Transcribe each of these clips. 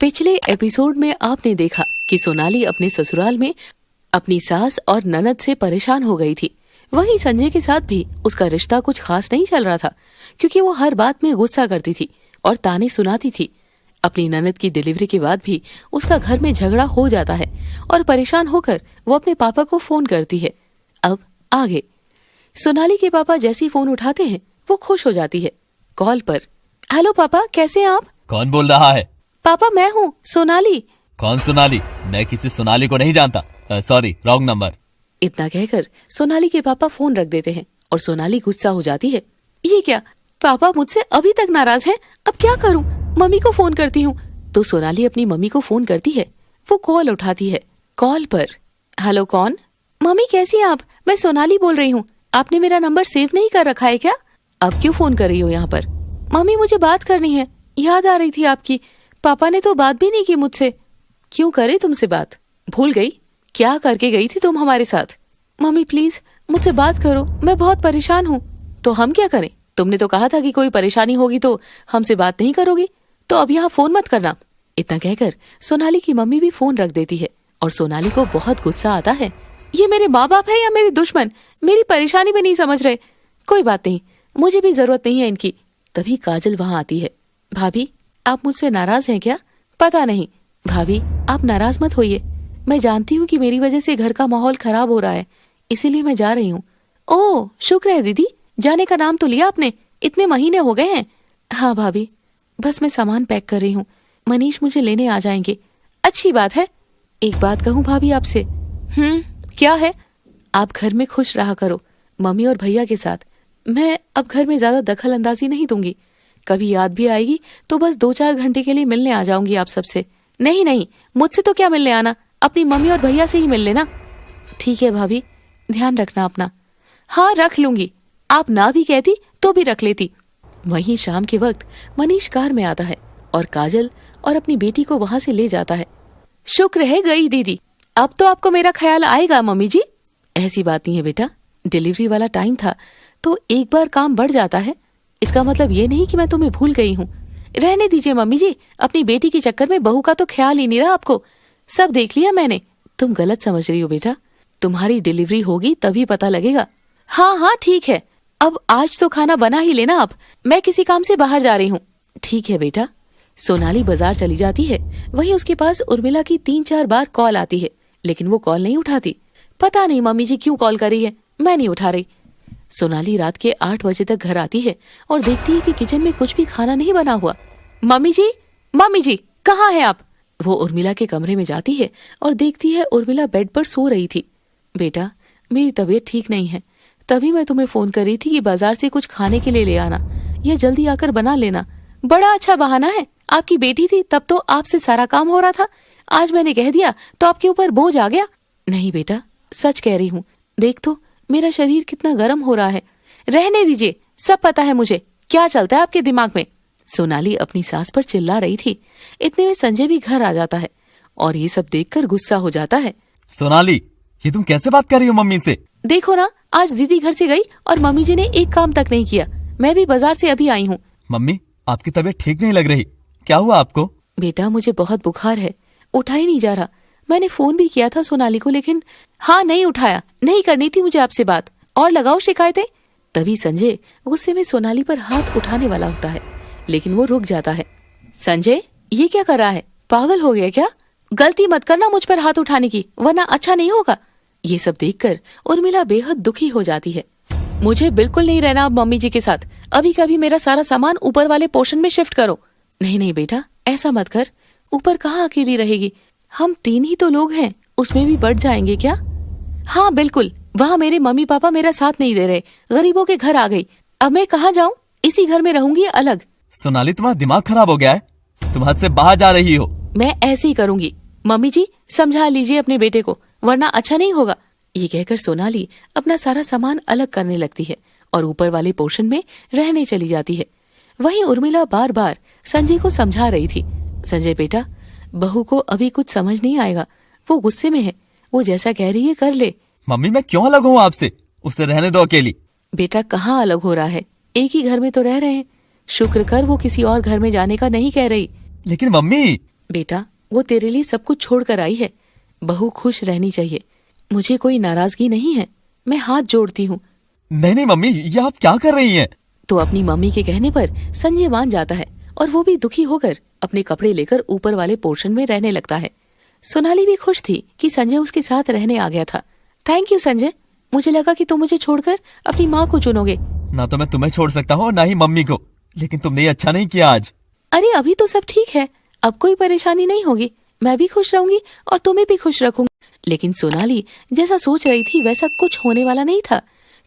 पिछले एपिसोड में आपने देखा कि सोनाली अपने ससुराल में अपनी सास और ननद से परेशान हो गई थी। वहीं संजय के साथ भी उसका रिश्ता कुछ खास नहीं चल रहा था, क्योंकि वो हर बात में गुस्सा करती थी और ताने सुनाती थी। अपनी ननद की डिलीवरी के बाद भी उसका घर में झगड़ा हो जाता है और परेशान होकर वो अपने पापा को फोन करती है। अब आगे सोनाली के पापा जैसी फोन उठाते हैं वो खुश हो जाती है। कॉल पर, हेलो पापा, कैसे हैं आप? कौन बोल रहा है? पापा मैं हूँ, सोनाली। कौन सोनाली? मैं किसी सोनाली को नहीं जानता। Sorry, wrong number. इतना कहकर सोनाली के पापा फोन रख देते हैं और सोनाली गुस्सा हो जाती है। ये क्या, पापा मुझसे अभी तक नाराज हैं? अब क्या करूं? मम्मी को फोन करती हूँ। तो सोनाली अपनी मम्मी को फोन करती है। वो कॉल उठाती है। कॉल पर, हेलो कौन? मम्मी कैसी हैं आप? मैं सोनाली बोल रही हूँ। आपने मेरा नंबर सेव नहीं कर रखा है क्या? अब क्यों फोन कर रही हो यहाँ पर? मम्मी मुझे बात करनी है, याद आ रही थी आपकी। पापा ने तो बात भी नहीं की मुझसे। क्यों करे तुमसे बात? भूल गई? क्या करके गई थी तुम हमारे साथ? मम्मी प्लीज मुझसे बात करो, मैं बहुत परेशान हूँ। तो हम क्या करें? तुमने तो कहा था कि कोई परेशानी होगी तो हमसे बात नहीं करोगी, तो अब यहाँ फोन मत करना। इतना कहकर सोनाली की मम्मी भी फोन रख देती है और सोनाली को बहुत गुस्सा आता है। ये मेरे माँ बाप है या मेरे दुश्मन? मेरी परेशानी भी नहीं समझ रहे। कोई बात नहीं, मुझे भी जरूरत नहीं है इनकी। तभी काजल वहाँ आती है। भाभी आप मुझसे नाराज हैं क्या? पता नहीं। भाभी आप नाराज मत होइए, मैं जानती हूँ कि मेरी वजह से घर का माहौल खराब हो रहा है, इसीलिए मैं जा रही हूँ। ओह शुक्र है दीदी, जाने का नाम तो लिया आपने। इतने महीने हो गए हैं। हाँ भाभी, बस मैं सामान पैक कर रही हूँ, मनीष मुझे लेने आ जाएंगे। अच्छी बात है। एक बात कहूँ भाभी आपसे? क्या है? आप घर में खुश रहा करो मम्मी और भैया के साथ। मैं अब घर में ज्यादा दखल अंदाजी नहीं दूंगी। कभी याद भी आएगी तो बस 2-4 घंटे के लिए मिलने आ जाऊंगी आप सबसे। नहीं नहीं, मुझसे तो क्या मिलने आना, अपनी मम्मी और भैया से ही मिल लेना। ठीक है भाभी, ध्यान रखना अपना। हाँ रख लूंगी, आप ना भी कहती तो भी रख लेती। वहीं शाम के वक्त मनीष कार में आता है और काजल और अपनी बेटी को वहां से ले जाता है। शुक्र है गई दीदी, अब तो आपको मेरा ख्याल आएगा मम्मी जी। ऐसी बात नहीं है बेटा, डिलीवरी वाला टाइम था तो एक बार काम बढ़ जाता है। इसका मतलब ये नहीं कि मैं तुम्हें भूल गई हूँ। रहने दीजिए मम्मी जी, अपनी बेटी के चक्कर में बहू का तो ख्याल ही नहीं रहा आपको। सब देख लिया मैंने। तुम गलत समझ रही हो बेटा, तुम्हारी डिलीवरी होगी तभी पता लगेगा। हाँ हाँ ठीक है, अब आज तो खाना बना ही लेना आप, मैं किसी काम से बाहर जा रही हूँ। ठीक है बेटा। सोनाली बाजार चली जाती है। वहीं उसके पास उर्मिला की 3-4 बार कॉल आती है, लेकिन वो कॉल नहीं उठाती। पता नहीं मम्मी जी क्यों कॉल कर रही है, मैं नहीं उठा रही। सोनाली रात के 8 बजे तक घर आती है और देखती है कि किचन में कुछ भी खाना नहीं बना हुआ। मम्मी जी कहाँ हैं आप? वो उर्मिला के कमरे में जाती है और देखती है उर्मिला बेड पर सो रही थी। बेटा मेरी तबीयत ठीक नहीं है, तभी मैं तुम्हें फोन कर रही थी कि बाजार से कुछ खाने के लिए ले आना या जल्दी आकर बना लेना। बड़ा अच्छा बहाना है, आपकी बेटी थी तब तो आपसे सारा काम हो रहा था, आज मैंने कह दिया तो आपके ऊपर बोझ आ गया। नहीं बेटा, सच कह रही हूँ, देख तो मेरा शरीर कितना गर्म हो रहा है। रहने दीजिए, सब पता है मुझे क्या चलता है आपके दिमाग में। सोनाली अपनी सास पर चिल्ला रही थी। इतने में संजय भी घर आ जाता है और ये सब देखकर गुस्सा हो जाता है। सोनाली, ये तुम कैसे बात कर रही हो मम्मी से? देखो ना, आज दीदी घर से गई और मम्मी जी ने एक काम तक नहीं किया। मैं भी बाजार से अभी आई हूँ। मम्मी आपकी तबीयत ठीक नहीं लग रही, क्या हुआ आपको? बेटा मुझे बहुत बुखार है, उठा ही नहीं जा रहा। मैंने फोन भी किया था सोनाली को, लेकिन हाँ नहीं उठाया। नहीं करनी थी मुझे आपसे बात, और लगाओ शिकायतें। तभी संजय गुस्से में सोनाली पर हाथ उठाने वाला होता है, लेकिन वो रुक जाता है। संजय ये क्या कर रहा है, पागल हो गया क्या? गलती मत करना मुझ पर हाथ उठाने की, वरना अच्छा नहीं होगा। ये सब देखकर उर्मिला बेहद दुखी हो जाती है। मुझे बिल्कुल नहीं रहना अब मम्मी जी के साथ। अभी कभी मेरा सारा सामान ऊपर वाले पोर्शन में शिफ्ट करो। नहीं नहीं बेटा, ऐसा मत कर। ऊपर कहाँ अकेली रहेगी, हम 3 ही तो लोग हैं, उसमें भी बढ़ जाएंगे क्या? हाँ बिल्कुल, वहाँ मेरे मम्मी पापा मेरा साथ नहीं दे रहे, गरीबों के घर आ गई। अब मैं कहाँ जाऊँ? इसी घर में रहूंगी अलग। सोनाली तुम्हारा दिमाग खराब हो गया है, तुम हद से बाहर जा रही हो। मैं ऐसे ही करूंगी। मम्मी जी समझा लीजिए अपने बेटे को, वरना अच्छा नहीं होगा। ये कहकर सोनाली अपना सारा सामान अलग करने लगती है और ऊपर वाले पोर्शन में रहने चली जाती है। वहीं उर्मिला बार बार संजय को समझा रही थी। संजय बेटा, बहू को अभी कुछ समझ नहीं आएगा, वो गुस्से में है, वो जैसा कह रही है कर ले। मम्मी मैं क्यों अलग हूँ आपसे, उसे रहने दो अकेली। बेटा कहाँ अलग हो रहा है, एक ही घर में तो रह रहे हैं। शुक्र कर वो किसी और घर में जाने का नहीं कह रही। लेकिन मम्मी। बेटा, वो तेरे लिए सब कुछ छोड़ कर आई है। बहू खुश रहनी चाहिए, मुझे कोई नाराजगी नहीं है। मैं हाथ जोड़ती हूँ। नहीं नहीं मम्मी, ये आप क्या कर रही हैं? तो अपनी मम्मी के कहने पर संजय मान जाता है और वो भी दुखी होकर अपने कपड़े लेकर ऊपर वाले पोर्शन में रहने लगता है। सोनाली भी खुश थी कि संजय उसके साथ रहने आ गया था। थैंक यू संजय, मुझे लगा कि तुम मुझे छोड़कर अपनी माँ को चुनोगे। ना तो मैं तुम्हें छोड़ सकता हूँ और ना ही मम्मी को, लेकिन तुमने ये अच्छा नहीं किया आज। अरे अभी तो सब ठीक है, अब कोई परेशानी नहीं होगी। मैं भी खुश रहूंगी और तुम्हें भी खुश रखूंगी। लेकिन सोनाली जैसा सोच रही थी वैसा कुछ होने वाला नहीं था,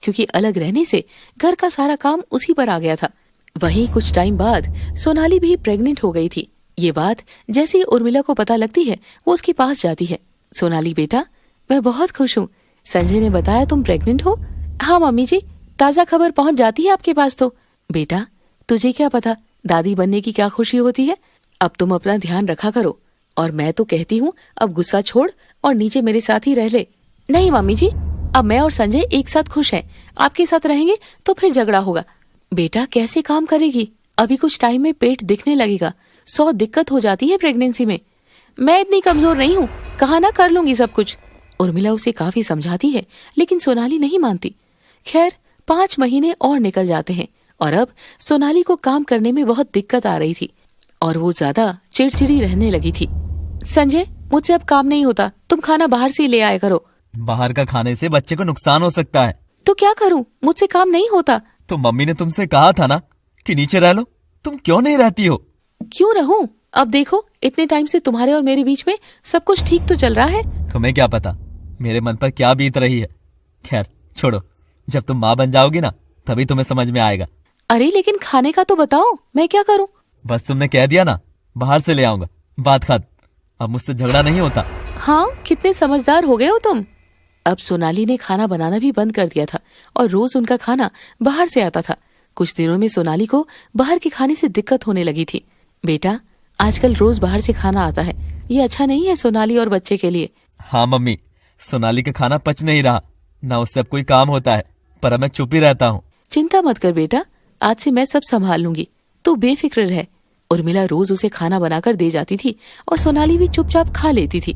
क्योंकि अलग रहने से घर का सारा काम उसी पर आ गया था। वहीं कुछ टाइम बाद सोनाली भी प्रेग्नेंट हो गई थी। ये बात जैसे ही उर्मिला को पता लगती है वो उसके पास जाती है। सोनाली बेटा, मैं बहुत खुश हूँ। संजय ने बताया तुम प्रेग्नेंट हो। हाँ मम्मी जी, ताज़ा खबर पहुँच जाती है आपके पास तो। बेटा, तुझे क्या पता दादी बनने की क्या खुशी होती है। अब तुम अपना ध्यान रखा करो, और मैं तो कहती हूँ अब गुस्सा छोड़ और नीचे मेरे साथ ही रह ले। नहीं मम्मी जी, अब मैं और संजय एक साथ खुश हैं। आपके साथ रहेंगे तो फिर झगड़ा होगा। बेटा कैसे काम करेगी, अभी कुछ टाइम में पेट दिखने लगेगा। 100 दिक्कत हो जाती है प्रेगनेंसी में। मैं इतनी कमजोर नहीं हूँ, कहा ना कर लूंगी सब कुछ। उर्मिला उसे काफी समझाती है, लेकिन सोनाली नहीं मानती। खैर 5 महीने और निकल जाते हैं और अब सोनाली को काम करने में बहुत दिक्कत आ रही थी और वो ज्यादा चिड़चिड़ी रहने लगी थी। संजय, मुझसे अब काम नहीं होता, तुम खाना बाहर से ले आया करो। बाहर का खाने से बच्चे को नुकसान हो सकता है। तो क्या करूं, मुझसे काम नहीं होता। तो मम्मी ने तुमसे कहा था ना कि नीचे रह लो, तुम क्यों नहीं रहती हो? क्यों रहूं, अब देखो इतने टाइम से तुम्हारे और मेरे बीच में सब कुछ ठीक तो चल रहा है। तुम्हें क्या पता मेरे मन पर क्या बीत रही है। खैर छोड़ो, जब तुम माँ बन जाओगी ना तभी तुम्हें समझ में आएगा। अरे लेकिन खाने का तो बताओ, मैं क्या करूं? बस तुमने कह दिया ना बाहर से ले आऊंगा, बात खत्म। अब मुझसे झगड़ा नहीं होता। हाँ, कितने समझदार हो गए हो तुम। अब सोनाली ने खाना बनाना भी बंद कर दिया था और रोज उनका खाना बाहर से आता था। कुछ दिनों में सोनाली को बाहर के खाने से दिक्कत होने लगी थी। बेटा, आजकल रोज बाहर से खाना आता है, ये अच्छा नहीं है सोनाली और बच्चे के लिए। हाँ मम्मी, सोनाली का खाना पच नहीं रहा, ना उससे अब कोई काम होता है, पर अब मैं चुप ही रहता हूँ। चिंता मत कर बेटा, आज से मैं सब संभाल लूंगी, तू बेफिक्र रह। उर्मिला रोज उसे खाना बनाकर दे जाती थी और सोनाली भी चुपचाप खा लेती थी।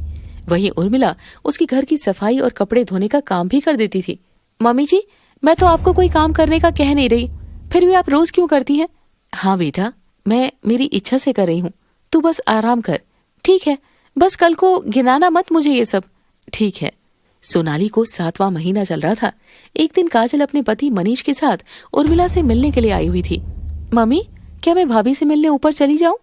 वहीं उर्मिला उसकी घर की सफाई और कपड़े धोने का काम भी कर देती थी। मम्मी जी, मैं तो आपको कोई काम करने का कह नहीं रही, फिर भी आप रोज क्यों करती हैं? हाँ बेटा, मैं मेरी इच्छा से कर रही हूँ, तू बस आराम कर। ठीक है, बस कल को गिनाना मत मुझे ये सब। ठीक है। सोनाली को 7वां महीना चल रहा था। एक दिन काजल अपने पति मनीष के साथ उर्मिला से मिलने के लिए आई हुई थी। मम्मी, क्या मैं भाभी से मिलने ऊपर चली जाऊं?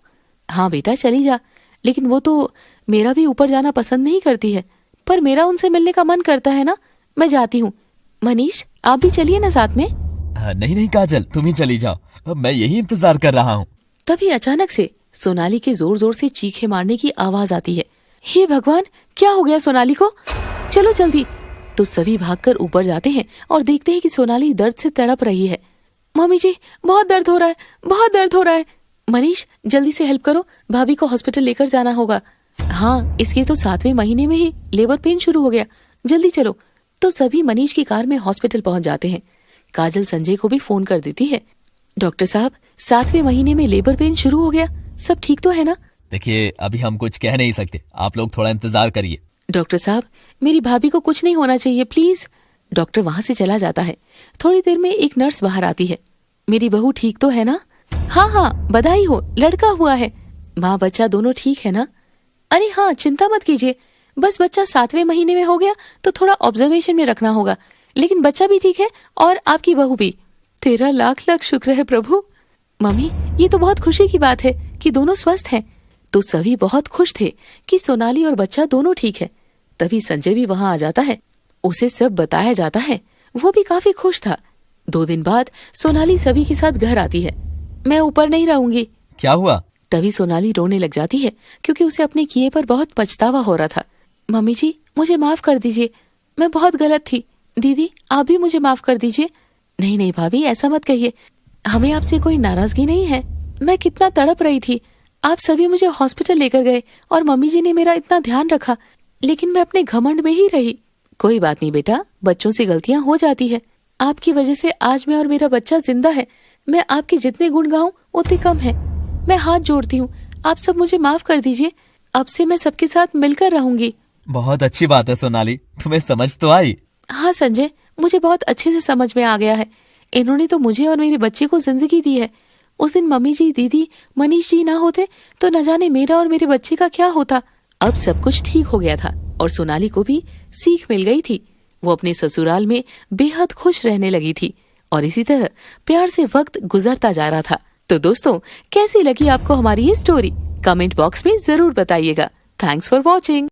हाँ बेटा चली जा, लेकिन वो तो मेरा भी ऊपर जाना पसंद नहीं करती है, पर मेरा उनसे मिलने का मन करता है ना, मैं जाती हूँ। मनीष, आप भी चलिए ना साथ में। नहीं नहीं काजल, तुम ही चली जाओ, मैं यही इंतजार कर रहा हूँ। तभी अचानक से सोनाली के जोर जोर से चीखे मारने की आवाज आती है। हे भगवान, क्या हो गया सोनाली को? चलो जल्दी। तो सभी भागकर ऊपर जाते हैं और देखते हैं कि सोनाली दर्द से तड़प रही है। मम्मी जी, बहुत दर्द हो रहा है, बहुत दर्द हो रहा है। मनीष, जल्दी से हेल्प करो, भाभी को हॉस्पिटल लेकर जाना होगा। हाँ, इसके तो 7वें महीने में ही लेबर पेन शुरू हो गया, जल्दी चलो। तो सभी मनीष की कार में हॉस्पिटल पहुंच जाते हैं। काजल संजय को भी फोन कर देती है। डॉक्टर साहब, 7वें महीने में लेबर पेन शुरू हो गया, सब ठीक तो है ना? देखिए, अभी हम कुछ कह नहीं सकते, आप लोग थोड़ा इंतजार करिए। डॉक्टर साहब, मेरी भाभी को कुछ नहीं होना चाहिए, प्लीज। डॉक्टर वहां से चला जाता है। थोड़ी देर में एक नर्स बाहर आती है। मेरी बहू ठीक तो है ना? हाँ हाँ, बधाई हो, लड़का हुआ है। माँ बच्चा दोनों ठीक है ना? अरे हाँ, चिंता मत कीजिए, बस बच्चा 7वें महीने में हो गया तो थोड़ा ऑब्जर्वेशन में रखना होगा, लेकिन बच्चा भी ठीक है और आपकी बहू भी। तेरा लाख लाख शुक्र है प्रभु। मम्मी, ये तो बहुत खुशी की बात है कि दोनों स्वस्थ हैं। तो सभी बहुत खुश थे कि सोनाली और बच्चा दोनों ठीक है। तभी संजय भी वहां आ जाता है, उसे सब बताया जाता है। वो भी काफी खुश था। 2 दिन बाद सोनाली सभी के साथ घर आती है। मैं ऊपर नहीं रहूंगी। क्या हुआ? तभी सोनाली रोने लग जाती है क्योंकि उसे अपने किए पर बहुत पछतावा हो रहा था। मम्मी जी, मुझे माफ कर दीजिए, मैं बहुत गलत थी। दीदी, आप भी मुझे माफ कर दीजिए। नहीं नहीं भाभी, ऐसा मत कहिए, हमें आपसे कोई नाराजगी नहीं है। मैं कितना तड़प रही थी, आप सभी मुझे हॉस्पिटल लेकर गए और मम्मी जी ने मेरा इतना ध्यान रखा, लेकिन मैं अपने घमंड में ही रही। कोई बात नहीं बेटा, बच्चों से गलतियां हो जाती है। आपकी वजह से आज मैं और मेरा बच्चा जिंदा है। मैं आपके जितने गुण गाऊं उतने कम है। मैं हाथ जोड़ती हूँ, आप सब मुझे माफ कर दीजिए। अब से मैं सबके साथ मिलकर रहूंगी। बहुत अच्छी बात है सोनाली, तुम्हें समझ तो आई। हाँ संजय, मुझे बहुत अच्छे से समझ में आ गया है। इन्होंने तो मुझे और मेरे बच्चे को जिंदगी दी है। उस दिन मम्मी जी, दीदी, मनीष जी ना होते तो न जाने मेरा और मेरे बच्चे का क्या होता। अब सब कुछ ठीक हो गया था और सोनाली को भी सीख मिल गई थी। वो अपने ससुराल में बेहद खुश रहने लगी थी और इसी तरह प्यार से वक्त गुजरता जा रहा था। तो दोस्तों, कैसी लगी आपको हमारी ये स्टोरी? कमेंट बॉक्स में जरूर बताइएगा। Thanks for watching.